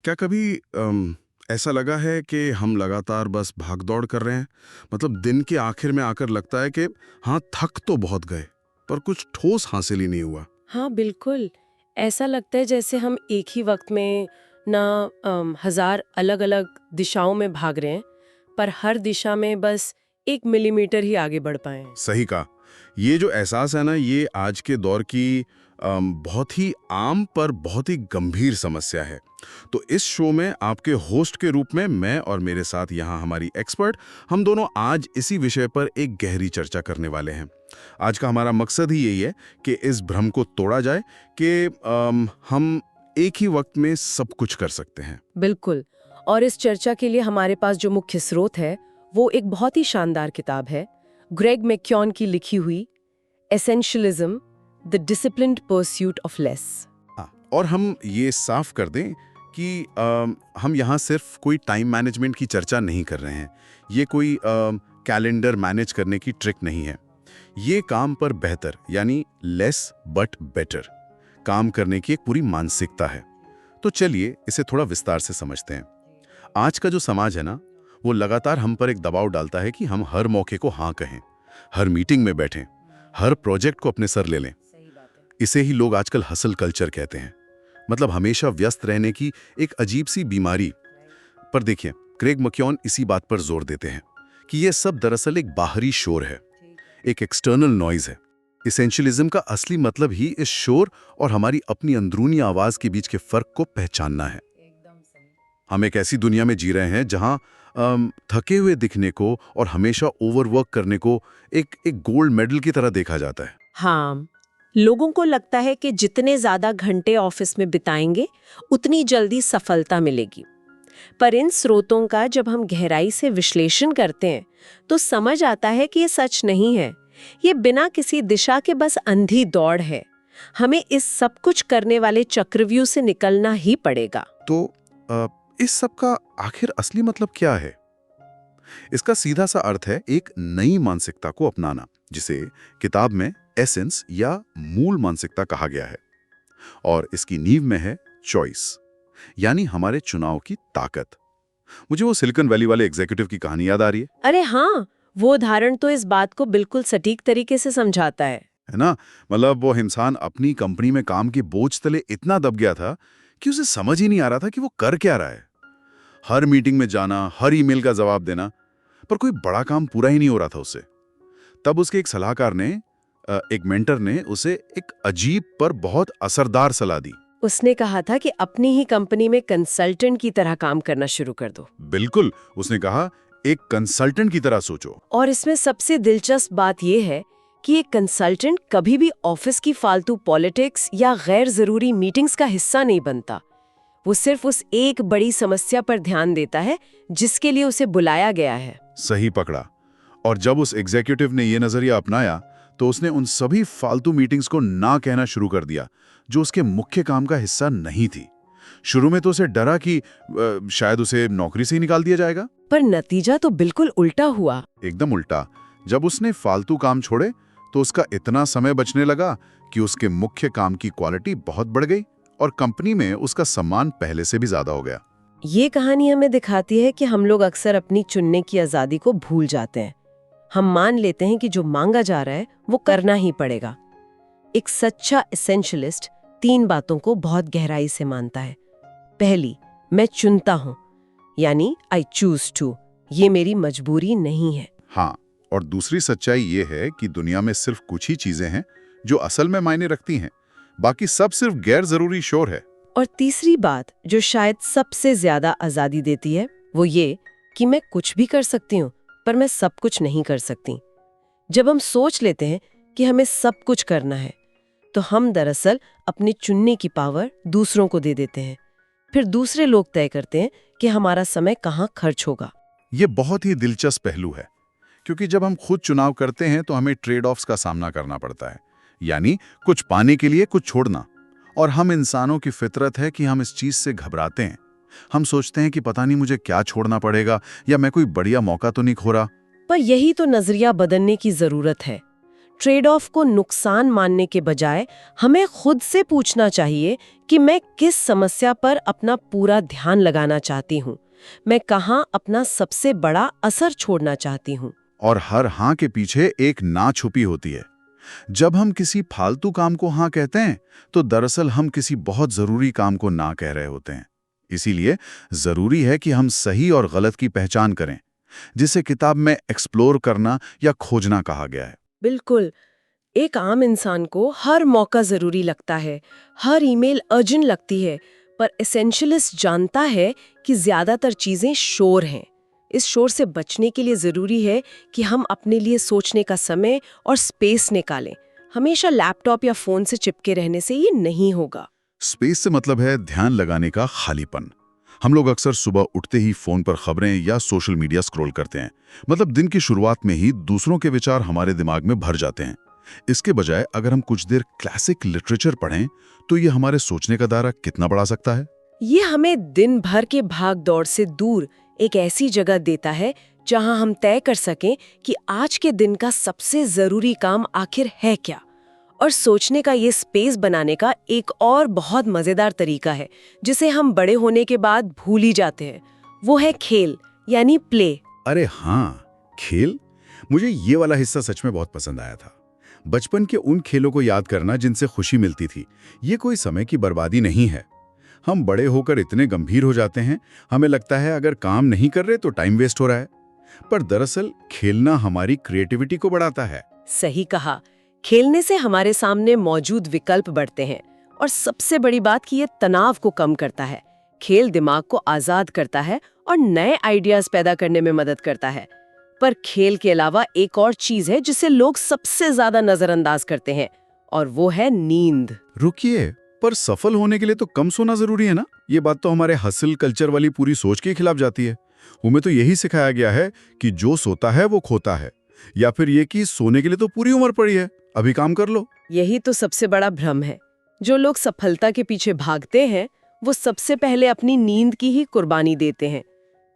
क्या कभी ऐसा लगा है कि हम लगातार बस भाग-दौड़ कर रहे हैं? मतलब दिन के आखिर में आकर लगता है कि हाँ, थक तो बहुत गए, पर कुछ ठोस हासिल ही नहीं हुआ। हाँ, बिल्कुल। ऐसा लगता है जैसे हम एक ही वक्त में ना हज़ार अलग-अलग दिशाओं में भाग रहे हैं, पर हर दिशा में बस 1 मिलीमीटर ही आगे बढ़ पाए हैं। सही कहा। ये जो एहसास है ना, ये आज के दौर की बहुत ही आम पर बहुत ही गंभीर समस्या है। तो इस शो में आपके होस्ट के रूप में मैं और मेरे साथ यहाँ हमारी एक्सपर्ट, हम दोनों आज इसी विषय पर एक गहरी चर्चा करने वाले हैं। आज का हमारा मकसद ही यही है कि इस भ्रम को तोड़ा जाए कि हम एक ही वक्त में सब कुछ कर सकते हैं। बिल्कुल। और इस चर्चा के लिए हमारे पास जो मुख्य स्रोत है, वो एक बहुत ही शानदार किताब है, ग्रेग मैक्योन की लिखी हुई essentialism, the disciplined pursuit of less. हाँ, और हम ये साफ कर दें कि हम यहाँ सिर्फ कोई टाइम मैनेजमेंट की चर्चा नहीं कर रहे हैं। ये कोई कैलेंडर मैनेज करने की ट्रिक नहीं है। ये काम पर बेहतर यानी लेस बट बेटर काम करने की एक पूरी मानसिकता है। तो चलिए इसे थोड़ा विस्तार से समझते हैं। आज का जो समाज है ना, वो लगातार हम पर एक दबाव डालता है कि हम हर मौके को हाँ कहें, हर मीटिंग में बैठें, हर प्रोजेक्ट को अपने सर ले लें। इसे ही लोग आजकल हसल कल्चर कहते हैं, मतलब हमेशा व्यस्त रहने की एक अजीब सी बीमारी। पर देखिए, क्रेग मैक्योन इसी बात पर जोर देते हैं कि यह सब दरअसल एक बाहरी शोर है, एक एक्सटर्नल नॉइज है। इसेंशियलिज्म का असली मतलब ही इस शोर और हमारी अपनी अंदरूनी आवाज के बीच के फर्क को पहचानना है। हम एक ऐसी दुनिया में जी रहे हैं जहां थके हुए दिखने को और हमेशा ओवरवर्क करने को एक गोल्ड मेडल की तरह देखा जाता है। हाँ, लोगों को लगता है कि जितने ज्यादा घंटे ऑफिस में बिताएंगे उतनी जल्दी सफलता मिलेगी। पर इन स्रोतों का जब हम गहराई से विश्लेषण करते हैं तो समझ आता है कि ये सच नहीं है। ये बिना किसी दिशा के बस अंधी दौड़ है। हमें इस सब कुछ करने वाले चक्रव्यूह से निकलना ही पड़ेगा। तो इस सब का आखिर असली मतलब क्या है? इसका सीधा सा अर्थ है एक नई मानसिकता को अपनाना, जिसे किताब में एसेंस या मूल मानसिकता कहा गया है। और इसकी नींव में है चॉइस, यानी हमारे चुनाव की ताकत। मुझे वो सिलिकॉन वैली वाले एग्जीक्यूटिव की कहानी याद आ रही है। अरे हाँ, वो उदाहरण तो इस बात को बिल्कुल सटीक तरीके से समझाता है ना? मतलब वो इंसान अपनी कंपनी में काम के बोझ तले इतना दब गया था कि उसे समझ ही नहीं आ रहा था कि वो कर क्या रहा है। हर मीटिंग में जाना, हर ईमेल का जवाब देना, पर कोई बड़ा काम पूरा ही नहीं हो रहा था उससे। तब उसके एक सलाहकार ने, एक मेंटर ने उसे एक अजीब पर बहुत असरदार सलाह दी। उसने कहा था कि अपनी ही कंपनी में कंसल्टेंट की तरह काम करना शुरू कर दो। बिल्कुल, उसने कहा एक कंसल्टेंट की तरह सोचो। और इसमें सबसे दिलचस्प बात यह है कि एक कंसल्टेंट कभी भी ऑफिस की फालतू पॉलिटिक्स या गैर जरूरी मीटिंग्स का हिस्सा नहीं बनता। वो सिर्फ उस एक बड़ी समस्या पर ध्यान देता है जिसके लिए उसे बुलाया गया है। सही पकड़ा। और जब उस एग्जीक्यूटिव ने यह नजरिया अपनाया तो उसने उन सभी फालतू मीटिंग्स को ना कहना शुरू कर दिया जो उसके मुख्य काम का हिस्सा नहीं थी। शुरू में तो उसे डरा कि शायद उसे नौकरी से ही निकाल दिया जाएगा, पर नतीजा तो बिल्कुल उल्टा हुआ। एकदम उल्टा। जब उसने फालतू काम छोड़े तो उसका इतना समय बचने लगा कि उसके मुख्य काम की क्वालिटी बहुत बढ़ गई और कंपनी में उसका सम्मान पहले से भी ज्यादा हो गया। ये कहानी हमें दिखाती है कि हम लोग अक्सर अपनी चुनने की आजादी को भूल जाते हैं। हम मान लेते हैं कि जो मांगा जा रहा है वो करना ही पड़ेगा। एक सच्चा एसेंशियलिस्ट 3 बातों को बहुत गहराई से मानता है। पहली, मैं चुनता हूं, यानी आई चूज टू, ये मेरी मजबूरी नहीं है। हाँ, और दूसरी सच्चाई ये है कि दुनिया में सिर्फ कुछ ही चीजें हैं जो असल में मायने रखती हैं, बाकी सब सिर्फ गैर जरूरी शोर है। और तीसरी बात जो शायद सबसे ज्यादा आजादी देती है वो ये कि मैं कुछ भी कर सकती हूँ पर मैं सब कुछ नहीं कर सकती। जब हम सोच लेते हैं कि हमें सब कुछ करना है तो हम दरअसल अपने चुनने की पावर दूसरों को दे देते हैं। फिर दूसरे लोग तय करते हैं कि हमारा समय कहाँ खर्च होगा। ये बहुत ही दिलचस्प पहलू है, क्योंकि जब हम खुद चुनाव करते हैं तो हमें ट्रेड ऑफ्स का सामना करना पड़ता है, यानी कुछ पाने के लिए कुछ छोड़ना। और हम इंसानों की फितरत है कि हम इस चीज से घबराते हैं। हम सोचते हैं कि पता नहीं मुझे क्या छोड़ना पड़ेगा या मैं कोई बढ़िया मौका तो नहीं खो रहा। पर यही तो नजरिया बदलने की जरूरत है। ट्रेड ऑफ को नुकसान मानने के बजाय हमें खुद से पूछना चाहिए कि मैं किस समस्या पर अपना पूरा ध्यान लगाना चाहती हूँ, मैं कहाँ अपना सबसे बड़ा असर छोड़ना चाहती हूँ। और हर हाँ के पीछे एक ना छुपी होती है। जब हम किसी फालतू काम को हाँ कहते हैं तो दरअसल हम किसी बहुत जरूरी काम को ना कह रहे होते हैं। इसीलिए जरूरी है कि हम सही और गलत की पहचान करें, जिसे किताब में एक्सप्लोर करना या खोजना कहा गया है। बिल्कुल। एक आम इंसान को हर मौका जरूरी लगता है, हर ईमेल अर्जेंट लगती है, पर एसेंशियलिस्ट जानता है कि ज्यादातर चीजें शोर हैं। इस शोर से बचने के लिए जरूरी है कि हम अपने लिए सोचने का समय और स्पेस निकालें। हमेशा लैपटॉप या फोन से चिपके रहने से ये नहीं होगा। स्पेस से मतलब है ध्यान लगाने का खालीपन। हम लोग अक्सर सुबह उठते ही फोन पर खबरें या सोशल मीडिया स्क्रॉल करते हैं, मतलब दिन की शुरुआत में ही दूसरों के विचार हमारे दिमाग में भर जाते हैं। इसके बजाय अगर हम कुछ देर क्लासिक लिटरेचर पढ़ें तो ये हमारे सोचने का दायरा कितना बढ़ा सकता है। ये हमें दिन भर के भाग दौड़ से दूर एक ऐसी जगह देता है जहां हम तय कर सकें कि आज के दिन का सबसे जरूरी काम आखिर है क्या। और सोचने का ये स्पेस बनाने का एक और बहुत मजेदार तरीका है जिसे हम बड़े होने के बाद भूल ही जाते हैं, वो है खेल, यानी प्ले। अरे हाँ, खेल। मुझे ये वाला हिस्सा सच में बहुत पसंद आया था। बचपन के उन खेलों को याद करना जिनसे खुशी मिलती थी। ये कोई समय की बर्बादी नहीं है। हम बड़े होकर इतने गंभीर हो जाते हैं, हमें लगता है अगर काम नहीं कर रहे तो टाइम वेस्ट हो रहा है, पर दरअसल खेलना हमारी क्रिएटिविटी को बढ़ाता है। सही कहा। खेलने से हमारे सामने मौजूद विकल्प बढ़ते हैं और सबसे बड़ी बात कि ये तनाव को कम करता है। खेल दिमाग को आजाद करता है और नए आइडियाज पैदा करने में मदद करता है। पर खेल के अलावा एक और चीज है जिसे लोग सबसे ज्यादा नजरअंदाज करते हैं, और वो है नींद। रुकिए, पर सफल होने के लिए तो कम सोना जरूरी है ना? ये बात तो हमारे हसल कल्चर वाली पूरी सोच के खिलाफ जाती है। हमें तो यही सिखाया गया है कि जो सोता है वो खोता है, या फिर ये कि सोने के लिए तो पूरी उम्र पड़ी है, अभी काम कर लो। यही तो सबसे बड़ा भ्रम है। जो लोग सफलता के पीछे भागते हैं वो सबसे पहले अपनी नींद की ही कुर्बानी देते हैं।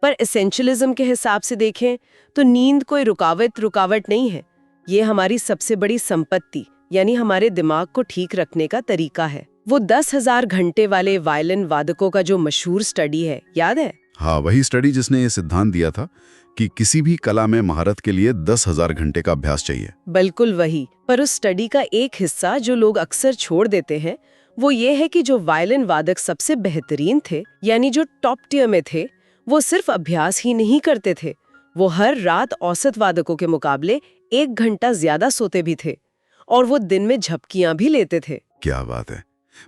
पर एसेंशियलिज्म के हिसाब से देखें तो नींद कोई रुकावट नहीं है। ये हमारी सबसे बड़ी संपत्ति, यानी हमारे दिमाग को ठीक रखने का तरीका है। वो 10,000 घंटे वाले वायलिन वादकों का जो मशहूर स्टडी है, याद है? हाँ, वही स्टडी जिसने ये सिद्धांत दिया था कि किसी भी कला में महारत के लिए 10,000 घंटे का अभ्यास चाहिए। बिल्कुल वही। पर उस स्टडी का एक हिस्सा जो लोग अक्सर छोड़ देते हैं वो ये है कि जो वायलिन वादक सबसे बेहतरीन थे, यानी जो टॉप टियर में थे, वो सिर्फ अभ्यास ही नहीं करते थे, वो हर रात औसत वादकों के मुकाबले 1 घंटा ज्यादा सोते भी थे, और वो दिन में झपकियां भी लेते थे। क्या बात है!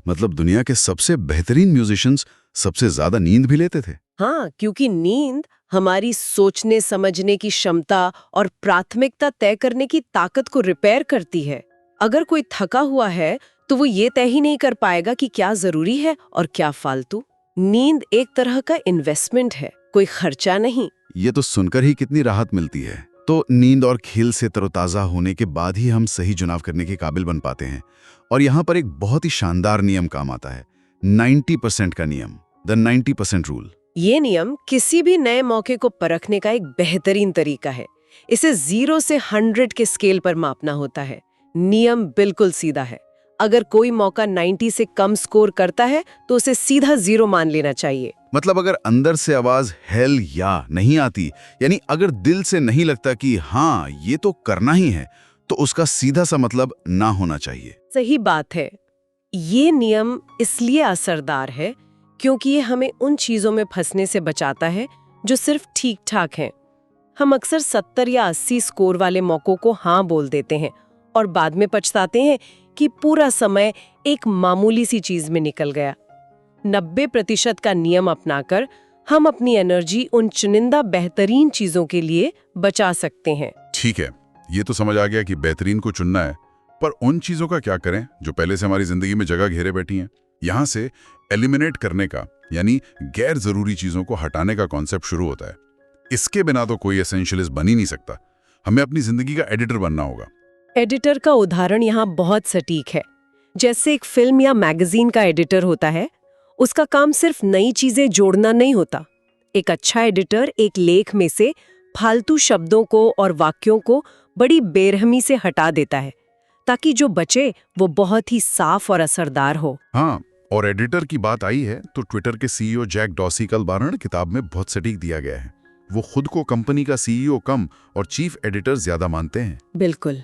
मतलब दुनिया के सबसे बेहतरीन म्यूजिशियंस सबसे ज्यादा नींद भी लेते थे। हाँ, क्योंकि नींद हमारी सोचने समझने की क्षमता और प्राथमिकता तय करने की ताकत को रिपेयर करती है। अगर कोई थका हुआ है तो वो ये तय ही नहीं कर पाएगा कि क्या जरूरी है और क्या फालतू। नींद एक तरह का इन्वेस्टमेंट है, कोई खर्चा नहीं। ये तो सुनकर ही कितनी राहत मिलती है। तो नींद और खेल से तरोताजा होने के बाद ही हम सही चुनाव करने के काबिल बन पाते हैं। और यहाँ पर एक बहुत ही शानदार नियम काम आता है, 90% का नियम, द 90% रूल। ये नियम किसी भी नए मौके को परखने का एक बेहतरीन तरीका है। इसे 0 से 100 के स्केल पर मापना होता है। नियम बिल्कुल सीधा है। अगर कोई मौका 90 से कम स्कोर करता है तो उसे सीधा 0 मान लेना चाहिए। मतलब अगर अंदर से आवाज हेल या नहीं आती, यानी अगर दिल से नहीं लगता कि हाँ ये तो करना ही है, तो उसका सीधा सा मतलब ना होना चाहिए। सही बात है। ये नियम इसलिए असरदार है क्योंकि ये हमें उन चीजों में फंसने से बचाता है जो सिर्फ ठीक ठाक हैं। हम अक्सर 70 या 80 स्कोर वाले मौकों को हाँ बोल देते हैं और बाद में पछताते हैं कि पूरा समय एक मामूली सी चीज में निकल गया। 90% का नियम अपनाकर हम अपनी एनर्जी उन चुनिंदा बेहतरीन चीजों के लिए बचा सकते हैं। ठीक है, ये तो समझ आ गया कि बेहतरीन को चुनना है, पर उन चीजों का क्या करें जो पहले से हमारी जिंदगी में जगह घेरे बैठी हैं? यहाँ से एलिमिनेट करने का, यानी गैर जरूरी चीजों को हटाने का कॉन्सेप्ट शुरू होता है। इसके बिना तो कोई एसेंशियलिस्ट बन ही नहीं सकता। हमें अपनी जिंदगी का एडिटर बनना होगा। एडिटर का उदाहरण यहाँ बहुत सटीक है। जैसे एक फिल्म या मैगजीन का एडिटर होता है, उसका काम सिर्फ नई चीजें जोड़ना नहीं होता। एक अच्छा एडिटर एक लेख में से फालतू शब्दों को और वाक्यों को बड़ी बेरहमी से हटा देता है। ताकि जो बचे वो बहुत ही साफ और असरदार हो। हाँ, और एडिटर की बात आई है तो ट्विटर के सीईओ जैक डॉर्सी का उदाहरण किताब में बहुत सटीक दिया गया है। वो खुद को कंपनी का सीईओ कम और चीफ एडिटर ज्यादा मानते हैं। बिल्कुल।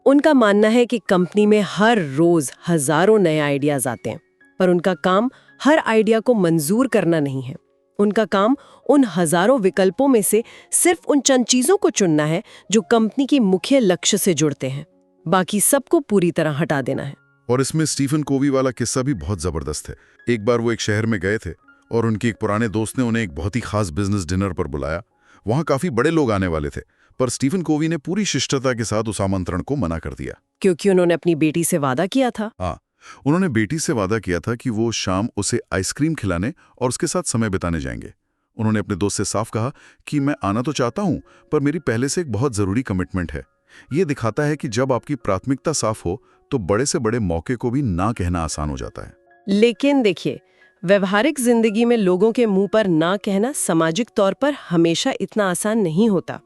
उनका मानना है कि कंपनी में हर रोज हजारों नए आइडियाज आते हैं, पर उनका काम हर आइडिया को मंजूर करना नहीं है। उनका काम उन हजारों विकल्पों में से सिर्फ उन चंद चीजों को चुनना है जो कंपनी की मुख्य लक्ष्य से जुड़ते हैं। बाकी सबको पूरी तरह हटा देना है। और इसमें स्टीफन कोवी वाला किस्सा भी बहुत जबरदस्त है। एक बार वो एक शहर में गए थे और उनके एक पुराने दोस्त ने उन्हें एक बहुत ही खास बिजनेस डिनर पर बुलाया। वहां काफी बड़े लोग आने वाले थे, पर स्टीफन कोवी ने पूरी शिष्टता के साथ उस आमंत्रण को मना कर दिया। क्योंकि उन्होंने अपनी बेटी से वादा किया था। हाँ, उन्होंने बेटी से वादा किया था कि वो शाम उसे आइसक्रीम खिलाने और उसके साथ समय बिताने जाएंगे। उन्होंने अपने दोस्त से साफ कहा कि मैं आना तो चाहता हूं, पर मेरी पहले से एक बहुत जरूरी कमिटमेंट है। ये दिखाता है कि जब आपकी प्राथमिकता साफ हो तो बड़े से बड़े मौके को भी ना कहना आसान हो जाता है। लेकिन देखिए, व्यवहारिक जिंदगी में लोगों के मुंह पर ना कहना सामाजिक तौर पर हमेशा इतना आसान नहीं होता।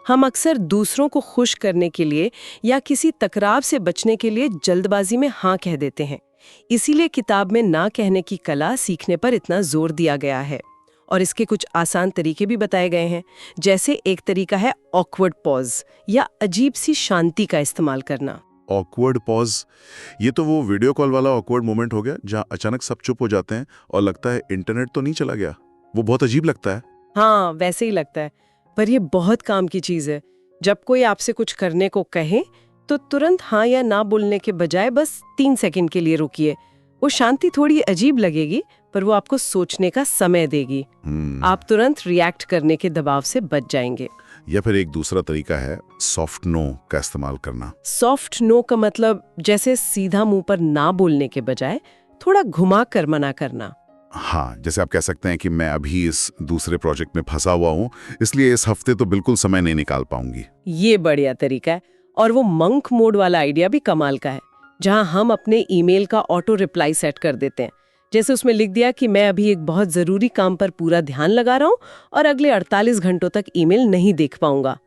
हम अक्सर दूसरों को खुश करने के लिए या किसी टकराव से बचने के लिए जल्दबाजी में हाँ कह देते हैं। इसीलिए किताब में ना कहने की कला सीखने पर इतना जोर दिया गया है और इसके कुछ आसान तरीके भी बताए गए हैं। जैसे एक तरीका है ऑकवर्ड पॉज या अजीब सी शांति का इस्तेमाल करना। ऑकवर्ड पॉज, ये तो वो वीडियो कॉल वाला ऑकवर्ड मोमेंट हो गया जहां अचानक सब चुप हो जाते हैं और लगता है इंटरनेट तो नहीं चला गया। वो बहुत अजीब लगता है। हाँ, वैसे ही लगता है, पर ये बहुत काम की चीज है। जब कोई आपसे कुछ करने को कहे तो तुरंत हाँ या ना बोलने के बजाय बस 3 सेकंड के लिए रुकिए। वो शांति थोड़ी अजीब लगेगी, पर वो आपको सोचने का समय देगी। आप तुरंत रिएक्ट करने के दबाव से बच जाएंगे। या फिर एक दूसरा तरीका है सॉफ्ट नो का इस्तेमाल करना। सॉफ्ट नो का मतलब जैसे सीधा मुंह पर ना बोलने के बजाय थोड़ा घुमा कर मना करना। हाँ, जैसे आप कह सकते हैं कि मैं अभी इस दूसरे प्रोजेक्ट में फंसा हुआ हूँ, इसलिए इस हफ्ते तो बिल्कुल समय नहीं निकाल पाऊंगी। ये बढ़िया तरीका है। और वो मंक मोड वाला आइडिया भी कमाल का है, जहां हम अपने ईमेल का ऑटो रिप्लाई सेट कर देते हैं। जैसे उसमें लिख दिया कि मैं अभी एक बहुत जरूरी काम पर पूरा ध्यान लगा रहा हूं और अगले 48 घंटों तक ईमेल नहीं देख पाऊंगा।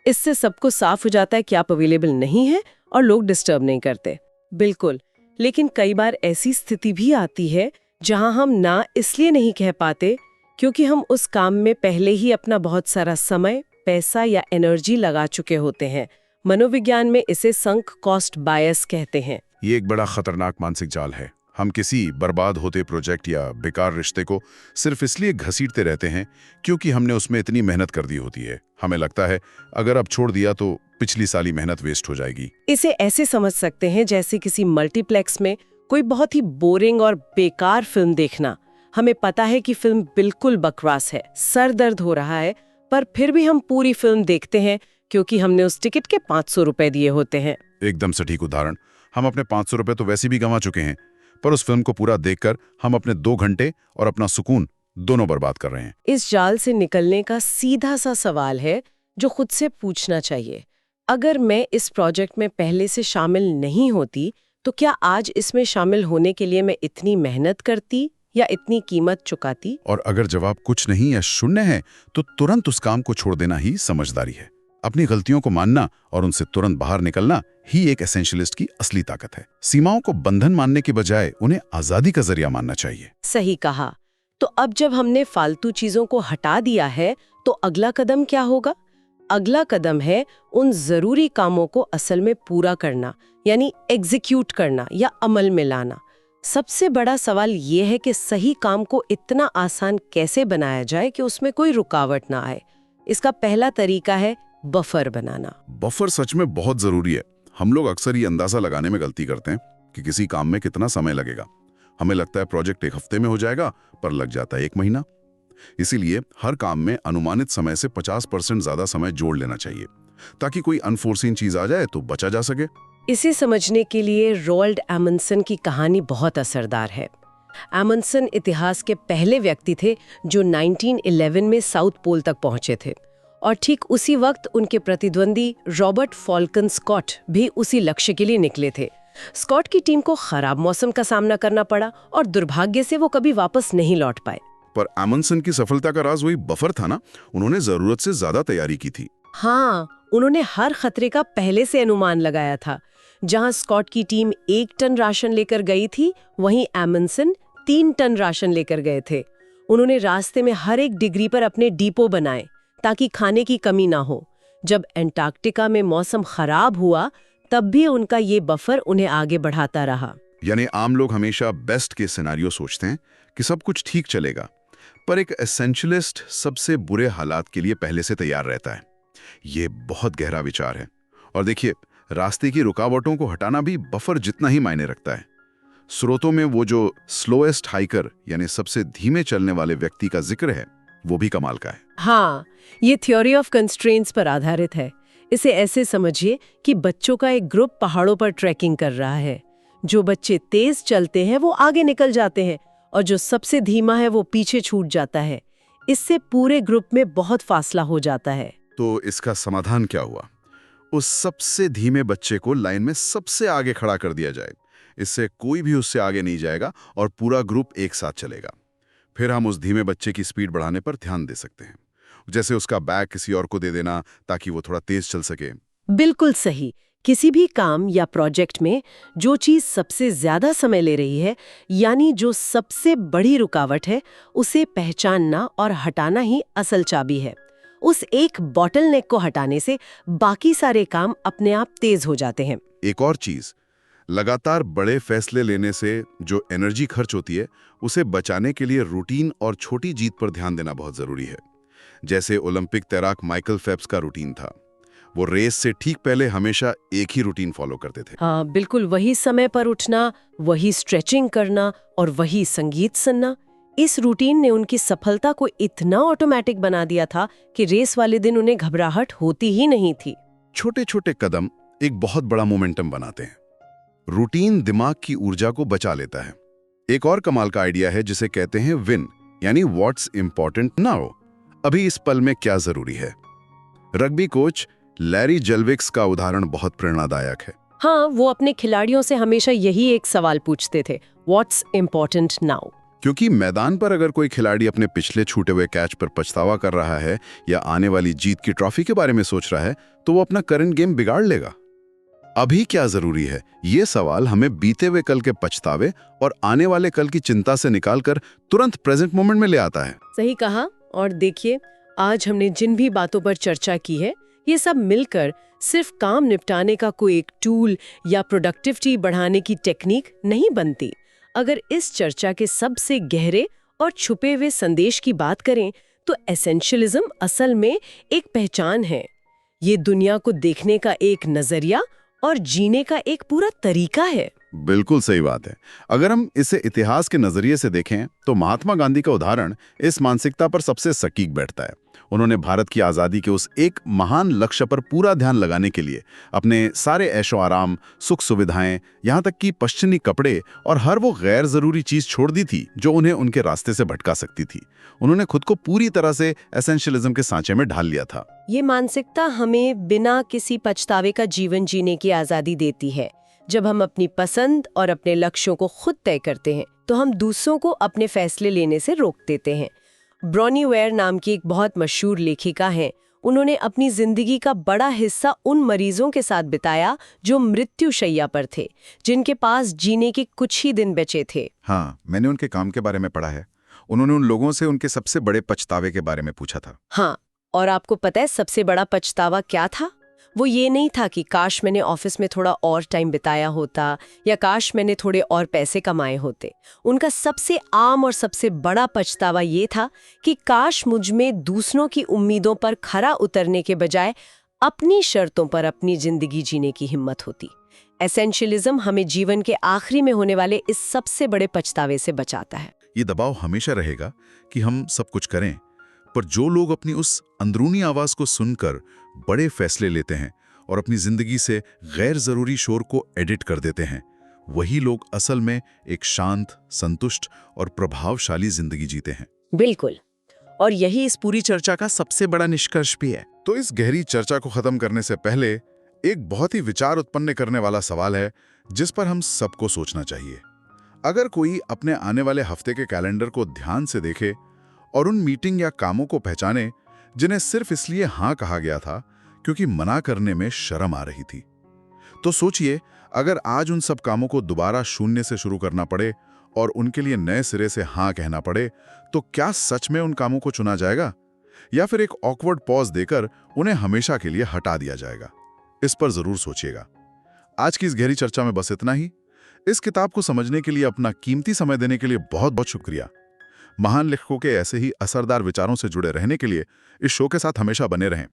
इससे सबको साफ हो जाता है कि आप अवेलेबल नहीं हैं और लोग डिस्टर्ब नहीं करते। बिल्कुल, लेकिन कई बार ऐसी स्थिति भी आती है जहां हम ना इसलिए नहीं कह पाते क्योंकि हम उस काम में पहले ही अपना बहुत सारा समय, पैसा या एनर्जी लगा चुके होते हैं। मनोविज्ञान में इसे संक कॉस्ट बायस कहते हैं। ये एक बड़ा खतरनाक मानसिक जाल है। हम किसी बर्बाद होते प्रोजेक्ट या बेकार रिश्ते को सिर्फ इसलिए घसीटते रहते हैं क्योंकि हमने उसमें इतनी मेहनत कर दी होती है। हमें लगता है अगर अब छोड़ दिया तो पिछली साली मेहनत वेस्ट हो जाएगी। इसे ऐसे समझ सकते हैं जैसे किसी मल्टीप्लेक्स में कोई बहुत ही बोरिंग और बेकार फिल्म देखना। हमें पता है कि फिल्म बिल्कुल बकवास है, सर दर्द हो रहा है, पर फिर भी हम पूरी फिल्म देखते हैं क्योंकि हमने उस टिकट के 500 रुपए दिए होते हैं। एकदम सटीक उदाहरण। हम अपने 500 रुपए तो वैसे भी गंवा चुके हैं, पर उस फिल्म को पूरा देखकर हम अपने 2 घंटे और अपना सुकून दोनों बर्बाद कर रहे हैं। इस जाल से निकलने का सीधा सा सवाल है जो खुद से पूछना चाहिए। अगर मैं इस प्रोजेक्ट में पहले से शामिल नहीं होती तो क्या आज इसमें शामिल होने के लिए मैं इतनी मेहनत करती या इतनी कीमत चुकाती? और अगर जवाब कुछ नहीं या शून्य है तो तुरंत उस काम को छोड़ देना ही समझदारी है। अपनी गलतियों को मानना और उनसे तुरंत बाहर निकलना ही एक एसेंशियलिस्ट की असली ताकत है। सीमाओं को बंधन मानने के बजाय उन्हें आजादी का जरिया मानना चाहिए। सही कहा। तो अब जब हमने फालतू चीजों को हटा दिया है तो अगला कदम क्या होगा? अगला कदम है उन जरूरी कामों को असल में पूरा करना, यानी एग्जीक्यूट करना या अमल में लाना। सबसे बड़ा सवाल ये है कि सही काम को इतना आसान कैसे बनाया जाए कि उसमें कोई रुकावट ना आए। इसका पहला तरीका है बफर बनाना। बफर सच में बहुत जरूरी है। हम लोग अक्सर ये अंदाजा लगाने में गलती करते हैं कि किसी काम में कितना समय लगेगा। हमें लगता है प्रोजेक्ट 1 हफ्ते में हो जाएगा, पर लग जाता है 1 महीना। इसीलिए हर काम में अनुमानित समय से 50% ज्यादा समय जोड़ लेना चाहिए ताकि कोई अनफोर्सीन चीज आ जाए तो बचा जा सके। इसे समझने के लिए रोल्ड एमंडसन की कहानी बहुत असरदार है। एमंडसन इतिहास के पहले व्यक्ति थे जो 1911 में साउथ पोल तक पहुंचे थे और ठीक उसी वक्त उनके प्रतिद्वंदी रॉबर्ट फॉल्कन स्कॉट भी उसी लक्ष्य के लिए निकले थे। स्कॉट की टीम को खराब मौसम का सामना करना पड़ा और दुर्भाग्य से वो कभी वापस नहीं लौट पाए। पर एमंडसन की सफलता का राज वही बफर था ना। उन्होंने जरूरत से ज्यादा तैयारी की थी। हाँ, उन्होंने हर खतरे का पहले से अनुमान लगाया था। जहां स्कॉट की टीम 1 टन राशन लेकर गई थी, वहीं एमंडसन 3 टन राशन लेकर गए थे। उन्होंने रास्ते में हर एक डिग्री पर अपने डिपो बनाए ताकि खाने की कमी ना हो। जब एंटार्क्टिका में मौसम खराब हुआ, तब भी उनका ये बफर उन्हें आगे बढ़ाता रहा। यानी आम लोग हमेशा बेस्ट केस सिनेरियो सोचते हैं कि सब कुछ ठीक चलेगा, पर एक एसेंशियलिस्ट सबसे बुरे हालात के लिए पहले से तैयार रहता है। ये बहुत गहरा विचार है। और देखिए, रास्ते की रुकावटों को हटाना भी बफर जितना ही मायने रखता है। स्रोतों में वो जो स्लोएस्ट हाइकर यानी सबसे धीमे चलने वाले व्यक्ति का जिक्र है, वो भी कमाल का है। हाँ, ये थ्योरी ऑफ कंस्ट्रेंट्स पर आधारित है। इसे ऐसे समझिए कि बच्चों का एक ग्रुप पहाड़ों पर ट्रैकिंग कर रहा है। जो बच्चे तेज चलते हैं वो आगे निकल जाते हैं और जो सबसे धीमा है वो पीछे छूट जाता है। इससे पूरे ग्रुप में बहुत फासला हो जाता है। तो इसका समाधान क्या हुआ? उस सबसे धीमे बच्चे को लाइन में सबसे आगे खड़ा कर दिया जाए। इससे कोई भी उससे आगे नहीं जाएगा और पूरा ग्रुप एक साथ चलेगा। फिर हम उस धीमे बच्चे की स्पीड बढ़ाने पर ध्यान दे सकते हैं, जैसे उसका बैग किसी और को दे देना ताकि वो थोड़ा तेज चल सके। बिल्कुल सही। किसी भी काम या प्रोजेक्ट में जो चीज सबसे ज्यादा समय ले रही है, यानी जो सबसे बड़ी रुकावट है, उसे पहचानना और हटाना ही असल चाबी है। उस एक बॉटलनेक को हटाने से बाकी सारे काम अपने आप तेज हो जाते हैं। एक और चीज, लगातार बड़े फैसले लेने से जो एनर्जी खर्च होती है, उसे बचाने के लिए रूटीन और छोटी जीत पर ध्यान देना बहुत जरूरी है। जैसे ओलंपिक तैराक माइकल फेल्प्स का रूटीन था। वो रेस से ठीक पहले हमेशा एक ही रूटीन फॉलो करते थे। हाँ, बिल्कुल वही समय पर उठना, वही स्ट्रेचिंग करना और वही संगीत सुनना। इस रूटीन ने उनकी सफलता को इतना ऑटोमेटिक बना दिया था कि रेस वाले दिन उन्हें घबराहट होती ही नहीं थी। छोटे छोटे कदम एक बहुत बड़ा मोमेंटम बनाते हैं। रूटीन दिमाग की ऊर्जा को बचा लेता है। एक और कमाल का आइडिया है जिसे कहते हैं विन, यानी व्हाट्स इंपॉर्टेंट नाउ, अभी इस पल में क्या जरूरी है। रग्बी कोच लैरी जेल्विक्स का उदाहरण बहुत प्रेरणादायक है। हाँ, वो अपने खिलाड़ियों से हमेशा यही एक सवाल पूछते थे, व्हाट्स इंपॉर्टेंट नाउ। क्योंकि मैदान पर अगर कोई खिलाड़ी अपने पिछले छूटे हुए कैच पर पछतावा कर रहा है या आने वाली जीत की ट्रॉफी के बारे में सोच रहा है, तो वो अपना करंट गेम बिगाड़ लेगा। अभी क्या जरूरी है, ये सवाल हमें बीते हुए कल के पछतावे और आने वाले कल की चिंता से निकालकर तुरंत प्रेजेंट मोमेंट में ले आता है। सही कहा। और देखिए, आज हमने जिन भी बातों पर चर्चा की है, ये सब मिलकर सिर्फ काम निपटाने का कोई एक टूल या प्रोडक्टिविटी बढ़ाने की टेक्निक नहीं बनती। अगर इस चर्चा के सबसे गहरे और छुपे हुए संदेश की बात करें, तो एसेंशियलिज्म असल में एक पहचान है। ये दुनिया को देखने का एक नजरिया और जीने का एक पूरा तरीका है। बिल्कुल सही बात है। अगर हम इसे इतिहास के नजरिए से देखें, तो महात्मा गांधी का उदाहरण इस मानसिकता पर सबसे सटीक बैठता है। उन्होंने भारत की आज़ादी के उस एक महान लक्ष्य पर पूरा ध्यान लगाने के लिए अपने सारे ऐशो आराम, सुख सुविधाएं, यहाँ तक कि पश्चिमी कपड़े और हर वो गैर जरूरी चीज छोड़ दी थी जो उन्हें उनके रास्ते से भटका सकती थी। उन्होंने खुद को पूरी तरह से एसेंशियलिज्म के सांचे में ढाल लिया था। ये मानसिकता हमें बिना किसी पछतावे का जीवन जीने की आज़ादी देती है। जब हम अपनी पसंद और अपने लक्ष्यों को खुद तय करते हैं, तो हम दूसरों को अपने फैसले लेने से रोक देते हैं। ब्रॉनी वेयर नाम की एक बहुत मशहूर लेखिका हैं। उन्होंने अपनी जिंदगी का बड़ा हिस्सा उन मरीजों के साथ बिताया जो मृत्युशैया पर थे, जिनके पास जीने के कुछ ही दिन बचे थे। हाँ, मैंने उनके काम के बारे में पढ़ा है। उन्होंने उन लोगों से उनके सबसे बड़े पछतावे के बारे में पूछा था। हाँ, और आपको पता है सबसे बड़ा पछतावा क्या था? वो ये नहीं था कि काश मैंने ऑफिस में थोड़ा और टाइम बिताया होता या काश मैंने थोड़े और पैसे कमाए होते। उनका सबसे आम और सबसे बड़ा पछतावा ये था कि काश मुझ में दूसरों की उम्मीदों पर खरा उतरने के बजाय अपनी शर्तों पर अपनी जिंदगी जीने की हिम्मत होती। एसेंशियलिज्म हमें जीवन के आखिरी में होने वाले इस सबसे बड़े पछतावे से बचाता है। ये दबाव हमेशा रहेगा कि हम सब कुछ करें, पर जो लोग अपनी उस अंदरूनी आवाज को सुनकर बड़े फैसले लेते हैं और अपनी जिंदगी से गैर जरूरी शोर को एडिट कर देते हैं, वही लोग असल में एक शांत, संतुष्ट और प्रभावशाली जिंदगी जीते हैं। बिल्कुल, और यही इस पूरी चर्चा का सबसे बड़ा निष्कर्ष भी है। तो इस गहरी चर्चा को खत्म करने से पहले एक बहुत ही विचार उत्पन्न करने वाला सवाल है जिस पर हम सबको सोचना चाहिए। अगर कोई अपने आने वाले हफ्ते के कैलेंडर को ध्यान से देखे और उन मीटिंग या कामों को पहचाने जिन्हें सिर्फ इसलिए हाँ कहा गया था क्योंकि मना करने में शर्म आ रही थी, तो सोचिए, अगर आज उन सब कामों को दोबारा शून्य से शुरू करना पड़े और उनके लिए नए सिरे से हाँ कहना पड़े, तो क्या सच में उन कामों को चुना जाएगा, या फिर एक ऑकवर्ड पॉज देकर उन्हें हमेशा के लिए हटा दिया जाएगा? इस पर जरूर सोचिएगा। आज की इस गहरी चर्चा में बस इतना ही। इस किताब को समझने के लिए अपना कीमती समय देने के लिए बहुत बहुत शुक्रिया। महान लेखकों के ऐसे ही असरदार विचारों से जुड़े रहने के लिए इस शो के साथ हमेशा बने रहें।